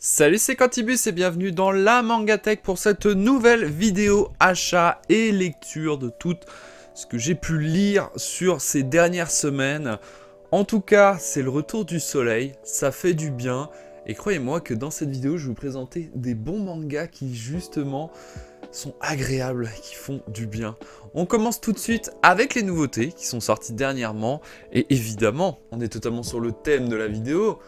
Salut, c'est Quantibus et bienvenue dans la Mangatech pour cette nouvelle vidéo achat et lecture de tout ce que j'ai pu lire sur ces dernières semaines. En tout cas, c'est le retour du soleil, ça fait du bien. Et croyez-moi que dans cette vidéo, je vais vous présenter des bons mangas qui justement sont agréables, qui font du bien. On commence tout de suite avec les nouveautés qui sont sorties dernièrement. Et évidemment, on est totalement sur le thème de la vidéo.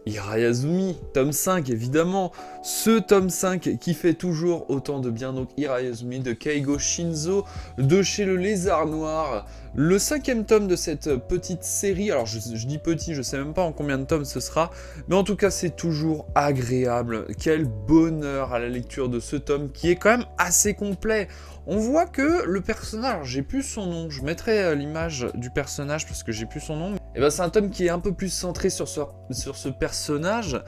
Hirayazumi, tome 5 évidemment, ce tome 5 qui fait toujours autant de bien, donc Hirayazumi de Keigo Shinzo, de chez le Lézard Noir, le 5e tome de cette petite série. Alors je dis petit, je sais même pas en combien de tomes ce sera, mais en tout cas c'est toujours agréable, quel bonheur à la lecture de ce tome qui est quand même assez complet. On voit que le personnage, j'ai plus son nom, je mettrai l'image du personnage parce que j'ai plus son nom. Et ben c'est un tome qui est un peu plus centré sur ce personnage,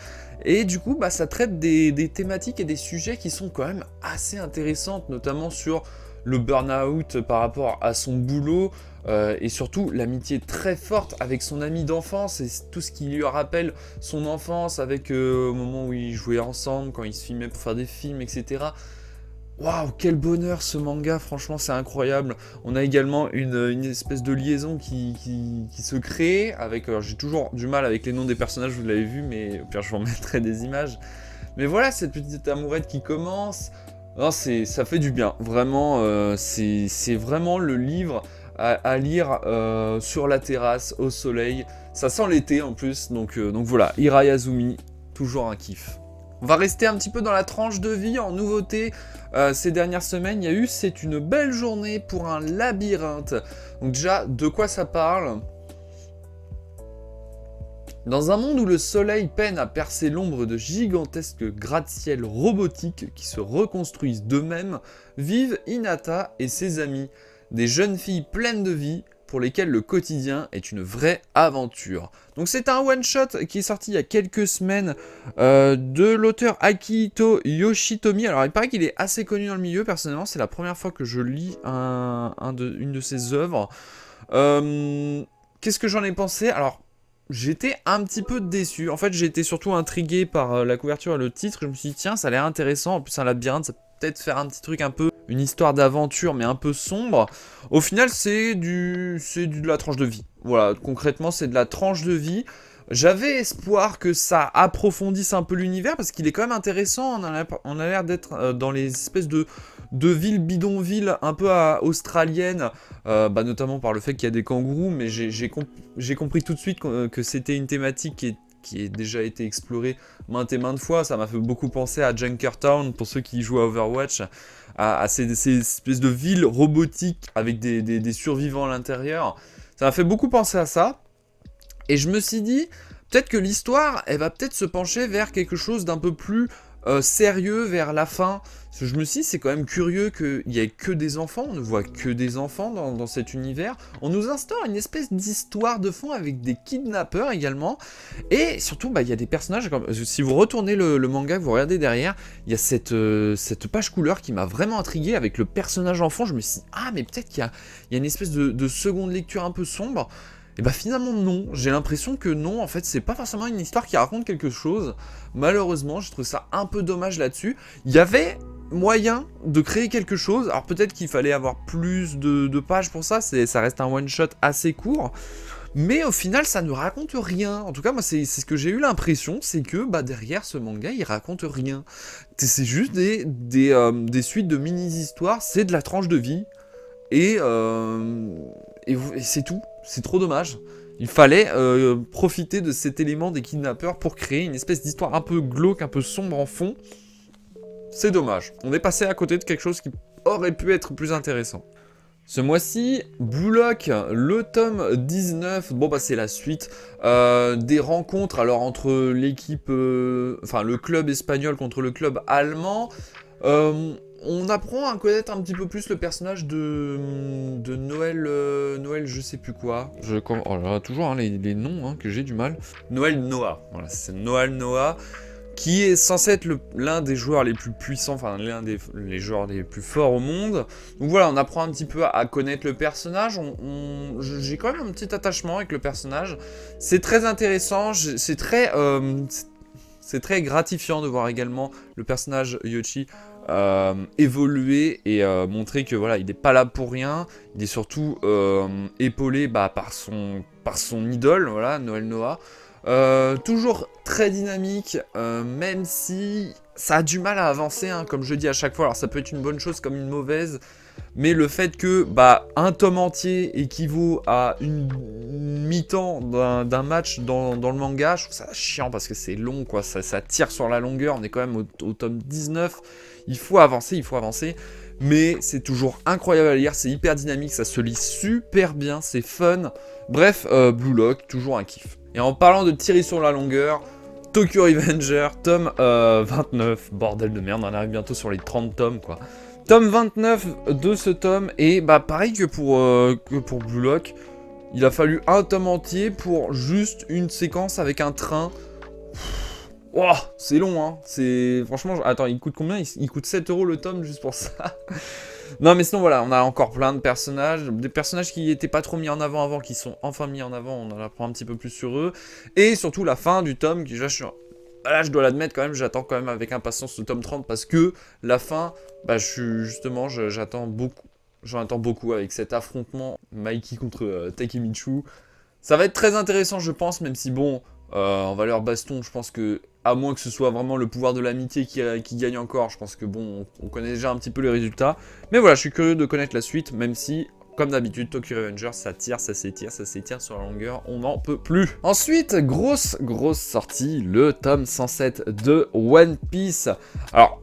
et du coup ça traite des thématiques et des sujets qui sont quand même assez intéressantes, notamment sur le burn-out par rapport à son boulot, et surtout l'amitié très forte avec son ami d'enfance et tout ce qui lui rappelle son enfance avec au moment où ils jouaient ensemble, quand ils se filmaient pour faire des films, etc. Waouh, quel bonheur ce manga, franchement c'est incroyable. On a également une espèce de liaison qui se crée avec... Alors j'ai toujours du mal avec les noms des personnages, vous l'avez vu, mais au pire je vous remettrai des images. Mais voilà, cette petite amourette qui commence, non, ça fait du bien, vraiment, c'est vraiment le livre à lire sur la terrasse, au soleil. Ça sent l'été en plus, donc voilà, Hirayazumi, toujours un kiff. On va rester un petit peu dans la tranche de vie en nouveauté. Ces dernières semaines, il y a eu C'est une belle journée pour un labyrinthe. Donc déjà, de quoi ça parle ? Dans un monde où le soleil peine à percer l'ombre de gigantesques gratte-ciel robotiques qui se reconstruisent d'eux-mêmes, vivent Hinata et ses amis, des jeunes filles pleines de vie, pour lesquelles le quotidien est une vraie aventure. Donc c'est un one-shot qui est sorti il y a quelques semaines de l'auteur Akihito Yoshitomi. Alors il paraît qu'il est assez connu dans le milieu, personnellement c'est la première fois que je lis une de ses œuvres. Qu'est-ce que j'en ai pensé ? Alors j'étais un petit peu déçu. En fait j'ai été surtout intrigué par la couverture et le titre. Je me suis dit tiens ça a l'air intéressant, en plus un labyrinthe ça peut peut-être faire un petit truc un peu... une histoire d'aventure mais un peu sombre. Au final c'est de la tranche de vie. Voilà, concrètement c'est de la tranche de vie. J'avais espoir que ça approfondisse un peu l'univers parce qu'il est quand même intéressant. On a l'air d'être dans les espèces de villes bidonvilles un peu australiennes, notamment par le fait qu'il y a des kangourous, mais j'ai compris tout de suite que c'était une thématique qui a déjà été explorée maintes et maintes fois. Ça m'a fait beaucoup penser à Junkertown, pour ceux qui jouent à Overwatch, à ces espèces de villes robotiques avec des survivants à l'intérieur. Ça m'a fait beaucoup penser à ça. Et je me suis dit, peut-être que l'histoire, elle va peut-être se pencher vers quelque chose d'un peu plus sérieux vers la fin. Parce que je me suis dit, c'est quand même curieux qu'il n'y ait que des enfants, on ne voit que des enfants dans cet univers. On nous instaure une espèce d'histoire de fond avec des kidnappeurs également. Et surtout, il y a des personnages, si vous retournez le manga, vous regardez derrière, il y a cette page couleur qui m'a vraiment intrigué avec le personnage enfant. Je me suis dit, ah mais peut-être qu'il y a une espèce de seconde lecture un peu sombre. Et finalement non, j'ai l'impression que non, en fait c'est pas forcément une histoire qui raconte quelque chose. Malheureusement, je trouve ça un peu dommage là-dessus. Il y avait moyen de créer quelque chose, alors peut-être qu'il fallait avoir plus de pages pour ça, ça reste un one-shot assez court. Mais au final, ça ne raconte rien. En tout cas, moi, c'est ce que j'ai eu l'impression, c'est que derrière ce manga, il raconte rien. C'est juste des suites de mini-histoires, c'est de la tranche de vie. Et c'est tout, c'est trop dommage. Il fallait profiter de cet élément des kidnappeurs pour créer une espèce d'histoire un peu glauque, un peu sombre en fond. C'est dommage, on est passé à côté de quelque chose qui aurait pu être plus intéressant. Ce mois-ci, Blue Lock, le tome 19, c'est la suite des rencontres alors entre l'équipe, le club espagnol contre le club allemand. On apprend à connaître un petit peu plus le personnage de Noël je sais plus quoi. Toujours les noms que j'ai du mal. Noël Noah, voilà, c'est Noël Noah, qui est censé être l'un des joueurs les plus puissants, l'un des joueurs les plus forts au monde. Donc voilà, on apprend un petit peu à connaître le personnage. J'ai quand même un petit attachement avec le personnage. C'est très intéressant, c'est c'est très gratifiant de voir également le personnage Yoshi évoluer et montrer que voilà, il n'est pas là pour rien. Il est surtout épaulé par son idole, voilà, Noël Noah. Toujours très dynamique, même si ça a du mal à avancer, hein, comme je dis à chaque fois. Alors ça peut être une bonne chose comme une mauvaise, mais le fait que un tome entier équivaut à une mi-temps d'un match dans le manga, je trouve ça chiant parce que c'est long, quoi. Ça tire sur la longueur. On est quand même au tome 19. Il faut avancer, mais c'est toujours incroyable à lire, c'est hyper dynamique, ça se lit super bien, c'est fun. Bref, Blue Lock, toujours un kiff. Et en parlant de tirer sur la longueur, Tokyo Revenger, tome 29, bordel de merde, on arrive bientôt sur les 30 tomes, quoi. Tome 29 de ce tome, et pareil que pour Blue Lock, il a fallu un tome entier pour juste une séquence avec un train. Wow, c'est long, hein. C'est franchement, attends, il coûte combien? Il coûte 7 € le tome juste pour ça. Non, mais sinon, voilà, on a encore plein de personnages. Des personnages qui n'étaient pas trop mis en avant avant, qui sont enfin mis en avant. On en apprend un petit peu plus sur eux. Et surtout, la fin du tome, qui là, je dois l'admettre quand même, j'attends quand même avec impatience le tome 30 parce que la fin, j'attends beaucoup. J'en attends beaucoup avec cet affrontement Mikey contre Takemichi. Ça va être très intéressant, je pense, même si bon, en valeur baston, je pense que, à moins que ce soit vraiment le pouvoir de l'amitié qui gagne encore, je pense que bon, on connaît déjà un petit peu les résultats. Mais voilà, je suis curieux de connaître la suite, même si, comme d'habitude, Tokyo Revengers, ça tire, ça s'étire sur la longueur, on n'en peut plus. Ensuite, grosse sortie, le tome 107 de One Piece. Alors,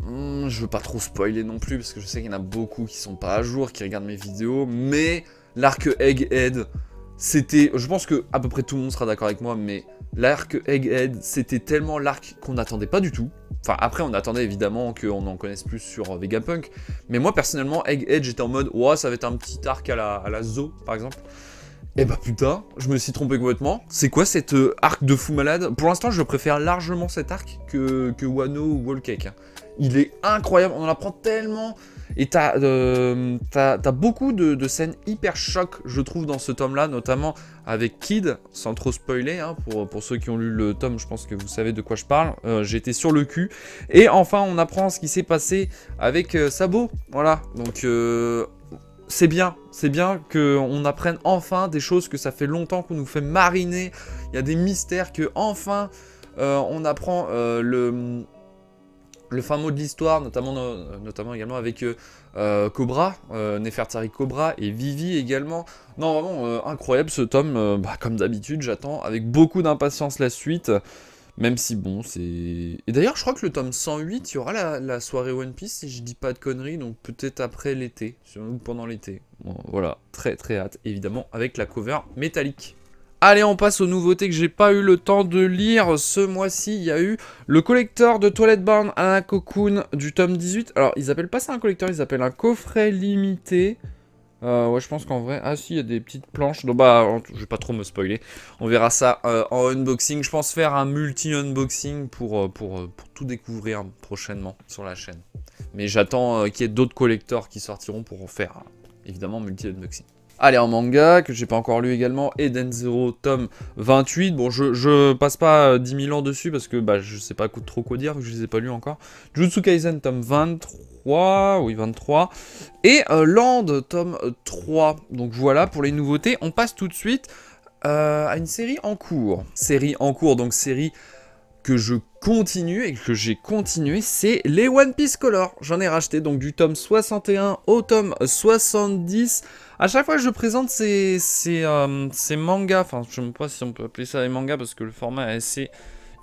je veux pas trop spoiler non plus, parce que je sais qu'il y en a beaucoup qui sont pas à jour, qui regardent mes vidéos, mais l'arc Egghead, c'était, je pense que à peu près tout le monde sera d'accord avec moi, mais l'arc Egghead, c'était tellement l'arc qu'on n'attendait pas du tout. Enfin, après, on attendait évidemment qu'on en connaisse plus sur Vegapunk, mais moi, personnellement, Egghead, j'étais en mode, ouais, ça va être un petit arc à la Zo, par exemple. Et putain, je me suis trompé complètement. C'est quoi cet arc de fou malade? Pour l'instant, je préfère largement cet arc que Wano ou Whole Cake. Il est incroyable, on en apprend tellement. Et t'as beaucoup de scènes hyper chocs, je trouve, dans ce tome-là, notamment avec Kid, sans trop spoiler, hein, pour ceux qui ont lu le tome, je pense que vous savez de quoi je parle. J'étais sur le cul. Et enfin, on apprend ce qui s'est passé avec Sabo, voilà. Donc, c'est bien qu'on apprenne enfin des choses que ça fait longtemps qu'on nous fait mariner. Il y a des mystères que, enfin, on apprend le fin mot de l'histoire, notamment également avec Cobra, Nefertari Cobra et Vivi également. Non, vraiment incroyable ce tome. Comme d'habitude, j'attends avec beaucoup d'impatience la suite. Même si bon, c'est... Et d'ailleurs, je crois que le tome 108, il y aura la soirée One Piece, si je dis pas de conneries, donc peut-être après l'été, ou pendant l'été. Bon, voilà, très hâte, évidemment, avec la cover métallique. Allez, on passe aux nouveautés que j'ai pas eu le temps de lire. Ce mois-ci, il y a eu le collector de Twilight Bound à la Cocoon du tome 18. Alors, ils appellent pas ça un collector, ils appellent un coffret limité. Ouais, je pense qu'en vrai... Ah si, il y a des petites planches. Donc je vais pas trop me spoiler. On verra ça en unboxing. Je pense faire un multi-unboxing pour tout découvrir prochainement sur la chaîne. Mais j'attends qu'il y ait d'autres collectors qui sortiront pour faire, évidemment, multi-unboxing. Allez, en manga, que j'ai pas encore lu également, Eden Zero, tome 28. Bon, je passe pas 10 000 ans dessus parce que je sais pas trop quoi dire, vu que je les ai pas lus encore. Jujutsu Kaisen, tome 23, oui, 23. Et Land, tome 3. Donc voilà pour les nouveautés. On passe tout de suite à une série en cours. Donc série que je continue et que j'ai continué, c'est les One Piece Color. J'en ai racheté donc du tome 61 au tome 70. À chaque fois que je présente ces mangas, enfin je ne sais pas si on peut appeler ça des mangas parce que le format est assez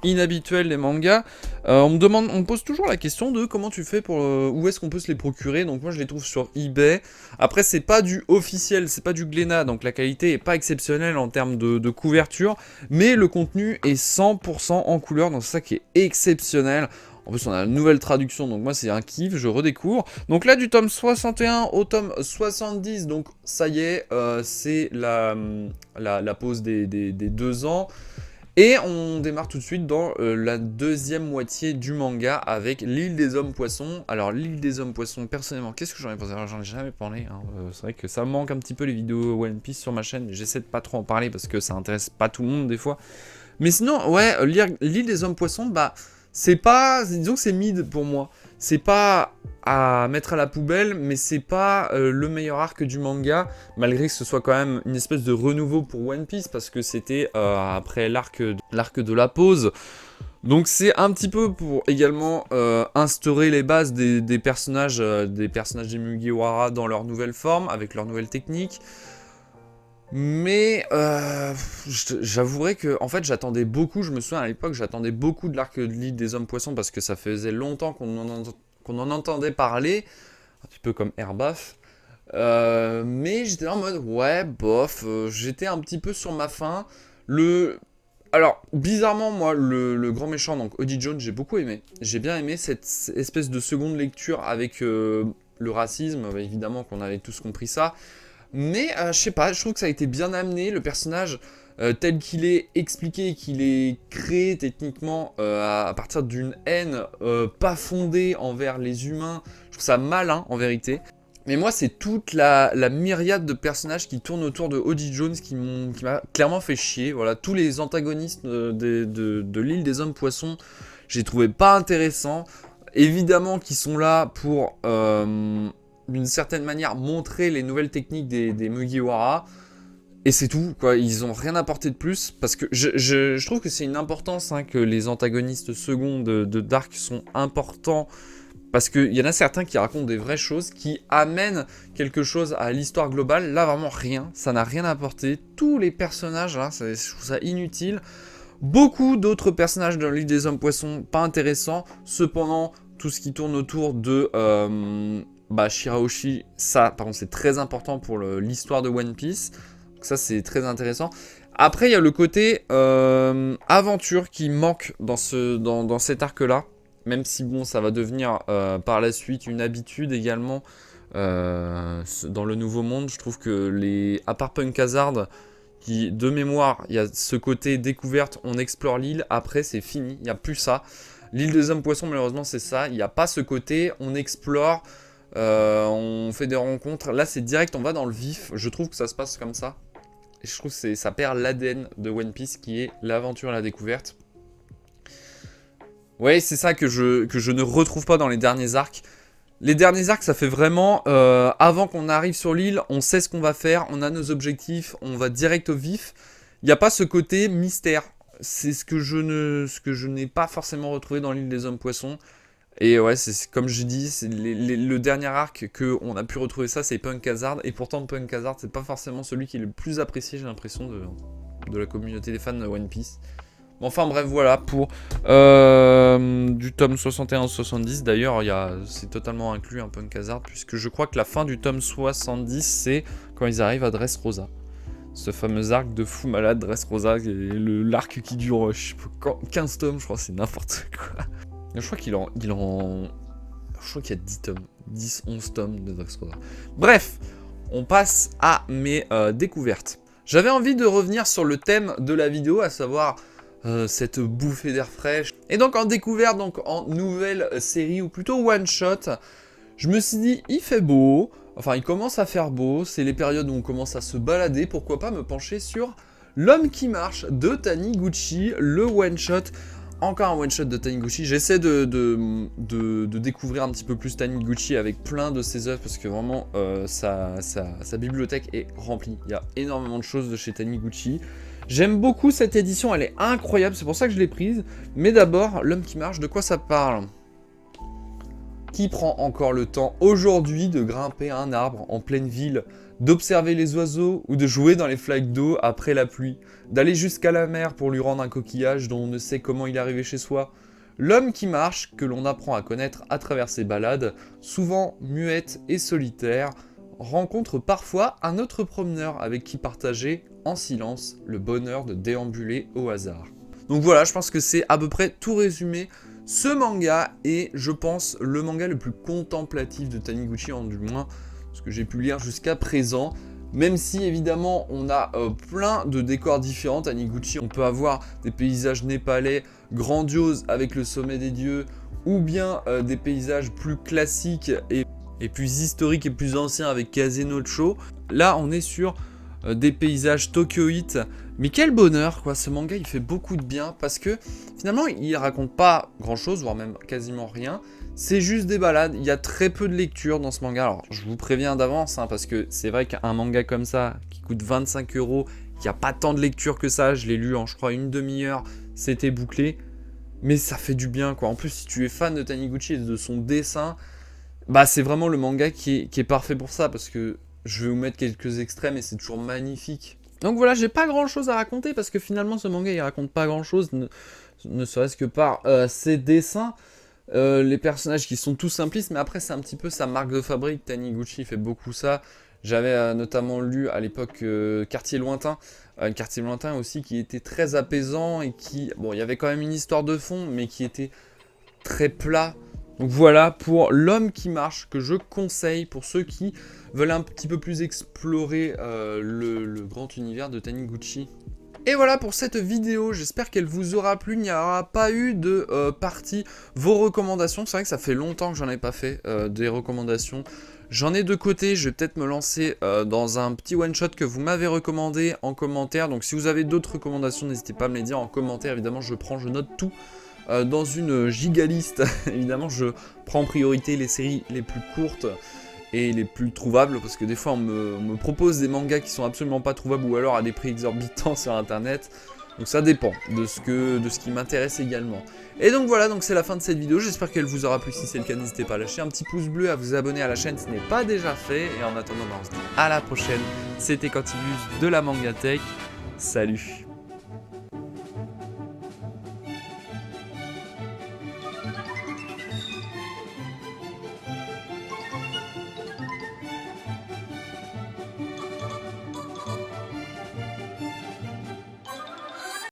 inhabituel des mangas, on me pose toujours la question de comment tu fais pour où est-ce qu'on peut se les procurer. Donc moi je les trouve sur eBay. Après c'est pas du officiel, c'est pas du Glénat, donc la qualité est pas exceptionnelle en termes de couverture, mais le contenu est 100% en couleur, donc c'est ça qui est exceptionnel. En plus, on a une nouvelle traduction, donc moi, c'est un kiff, je redécouvre. Donc là, du tome 61 au tome 70, donc ça y est, c'est la pause des 2 ans. Et on démarre tout de suite dans la deuxième moitié du manga avec l'île des hommes poissons. Alors, l'île des hommes poissons, personnellement, qu'est-ce que j'en ai pensé? Alors, j'en ai jamais parlé, hein. C'est vrai que ça manque un petit peu les vidéos One Piece sur ma chaîne, mais j'essaie de pas trop en parler parce que ça intéresse pas tout le monde des fois. Mais sinon, ouais, l'île des hommes poissons, bah, c'est pas... Disons que c'est mid pour moi. C'est pas à mettre à la poubelle, mais c'est pas le meilleur arc du manga, malgré que ce soit quand même une espèce de renouveau pour One Piece, parce que c'était après l'arc de la pause. Donc c'est un petit peu pour également instaurer les bases des personnages des Mugiwara dans leur nouvelle forme, avec leur nouvelle technique. Mais j'avouerai que en fait j'attendais beaucoup, je me souviens à l'époque j'attendais beaucoup de l'arc de l'île des hommes poissons parce que ça faisait longtemps qu'on en entendait parler, un petit peu comme Airbaf. Mais j'étais là en mode ouais bof, j'étais un petit peu sur ma faim. Alors bizarrement moi le grand méchant donc Oddie Jones j'ai beaucoup aimé, j'ai bien aimé cette espèce de seconde lecture avec le racisme, évidemment qu'on avait tous compris ça. Mais je sais pas, je trouve que ça a été bien amené, le personnage tel qu'il est expliqué, qu'il est créé techniquement à partir d'une haine pas fondée envers les humains, je trouve ça malin en vérité. Mais moi c'est toute la myriade de personnages qui tournent autour de Oddie Jones qui m'a clairement fait chier. Voilà, tous les antagonistes de l'île des hommes poissons, j'ai trouvé pas intéressants. Évidemment qu'ils sont là pour... d'une certaine manière montrer les nouvelles techniques des Mugiwara et c'est tout quoi, ils ont rien apporté de plus parce que je trouve que c'est une importance que les antagonistes seconds de Dark sont importants parce qu'il y en a certains qui racontent des vraies choses qui amènent quelque chose à l'histoire globale. Là vraiment rien, ça n'a rien apporté, tous les personnages là, je trouve ça inutile. Beaucoup d'autres personnages dans l'île des hommes poissons pas intéressants, cependant tout ce qui tourne autour de Shirahoshi, ça par contre c'est très important pour l'histoire de One Piece. Donc ça c'est très intéressant. Après il y a le côté aventure qui manque dans cet arc là. Même si bon ça va devenir par la suite une habitude également dans le nouveau monde. Je trouve que à part Punk Hazard, qui de mémoire il y a ce côté découverte, on explore l'île, après c'est fini, il n'y a plus ça. L'île des hommes poissons malheureusement c'est ça, il n'y a pas ce côté on explore. On fait des rencontres, là c'est direct, on va dans le vif, je trouve que ça se passe comme ça. Et je trouve que ça perd l'ADN de One Piece qui est l'aventure et la découverte. Ouais, c'est ça que je ne retrouve pas dans les derniers arcs. Les derniers arcs, ça fait vraiment, avant qu'on arrive sur l'île, on sait ce qu'on va faire, on a nos objectifs, on va direct au vif. Il n'y a pas ce côté mystère. C'est ce que je n'ai pas forcément retrouvé dans l'île des hommes poissons. Et ouais, c'est comme je dis, c'est le dernier arc qu'on a pu retrouver ça, c'est Punk Hazard. Et pourtant, Punk Hazard, c'est pas forcément celui qui est le plus apprécié, j'ai l'impression, de la communauté des fans de One Piece. Enfin bref, voilà pour du tome 61 au 70. D'ailleurs, c'est totalement inclus un Punk Hazard, puisque je crois que la fin du tome 70, c'est quand ils arrivent à Dressrosa. Ce fameux arc de fou malade, Dressrosa, l'arc qui dure, je sais pas, 15 tomes, je crois, c'est n'importe quoi. Je crois qu'il y a 10 tomes, 10, 11 tomes de Dressrosa. Bref, on passe à mes découvertes. J'avais envie de revenir sur le thème de la vidéo, à savoir cette bouffée d'air fraîche. Et donc en découverte, donc en nouvelle série, ou plutôt one shot, je me suis dit, il fait beau, enfin il commence à faire beau, c'est les périodes où on commence à se balader, pourquoi pas me pencher sur L'Homme qui marche de Taniguchi, le one shot. Encore un one shot de Taniguchi. J'essaie de découvrir un petit peu plus Taniguchi avec plein de ses œuvres parce que vraiment sa bibliothèque est remplie. Il y a énormément de choses de chez Taniguchi. J'aime beaucoup cette édition, elle est incroyable, c'est pour ça que je l'ai prise. Mais d'abord, L'Homme qui marche, de quoi ça parle? Qui prend encore le temps aujourd'hui de grimper un arbre en pleine ville, d'observer les oiseaux ou de jouer dans les flaques d'eau après la pluie, d'aller jusqu'à la mer pour lui rendre un coquillage dont on ne sait comment il est arrivé chez soi. L'homme qui marche, que l'on apprend à connaître à travers ses balades, souvent muette et solitaire, rencontre parfois un autre promeneur avec qui partager en silence le bonheur de déambuler au hasard. Donc voilà, je pense que c'est à peu près tout résumé. Ce manga est, je pense, le manga le plus contemplatif de Taniguchi, en du moins ce que j'ai pu lire jusqu'à présent. Même si évidemment on a plein de décors différents, Taniguchi, on peut avoir des paysages népalais grandioses avec le sommet des dieux, ou bien des paysages plus classiques et plus historiques et plus anciens avec Kase no Cho. Là on est sur des paysages tokyoïtes. Mais quel bonheur, quoi, ce manga il fait beaucoup de bien parce que finalement il raconte pas grand chose, voire même quasiment rien. C'est juste des balades, il y a très peu de lecture dans ce manga. Alors je vous préviens d'avance, hein, parce que c'est vrai qu'un manga comme ça, qui coûte 25 €, il n'y a pas tant de lecture que ça, je l'ai lu en je crois une demi-heure, c'était bouclé. Mais ça fait du bien, quoi. En plus, si tu es fan de Taniguchi et de son dessin, bah c'est vraiment le manga qui est parfait pour ça, parce que je vais vous mettre quelques extraits, mais c'est toujours magnifique. Donc voilà, j'ai pas grand chose à raconter, parce que finalement ce manga il raconte pas grand chose, ne serait-ce que par ses dessins, les personnages qui sont tous simplistes, mais après c'est un petit peu sa marque de fabrique, Taniguchi fait beaucoup ça. J'avais notamment lu à l'époque Quartier Lointain, Quartier Lointain aussi qui était très apaisant et qui, bon il y avait quand même une histoire de fond, mais qui était très plat. Donc voilà pour L'Homme qui marche, que je conseille pour ceux qui veulent un petit peu plus explorer le grand univers de Taniguchi. Et voilà pour cette vidéo, j'espère qu'elle vous aura plu, il n'y aura pas eu de partie vos recommandations, c'est vrai que ça fait longtemps que j'en ai pas fait des recommandations. J'en ai de côté, je vais peut-être me lancer dans un petit one-shot que vous m'avez recommandé en commentaire, donc si vous avez d'autres recommandations, n'hésitez pas à me les dire en commentaire, évidemment je prends, je note tout. Dans une gigaliste, évidemment je prends en priorité les séries les plus courtes et les plus trouvables, parce que des fois on me propose des mangas qui sont absolument pas trouvables ou alors à des prix exorbitants sur internet, donc ça dépend de ce qui m'intéresse également. Et donc voilà, donc c'est la fin de cette vidéo, j'espère qu'elle vous aura plu, si c'est le cas n'hésitez pas à lâcher un petit pouce bleu, à vous abonner à la chaîne si ce n'est pas déjà fait, et en attendant on se dit à la prochaine, c'était Quantibus de la Mangatech, salut.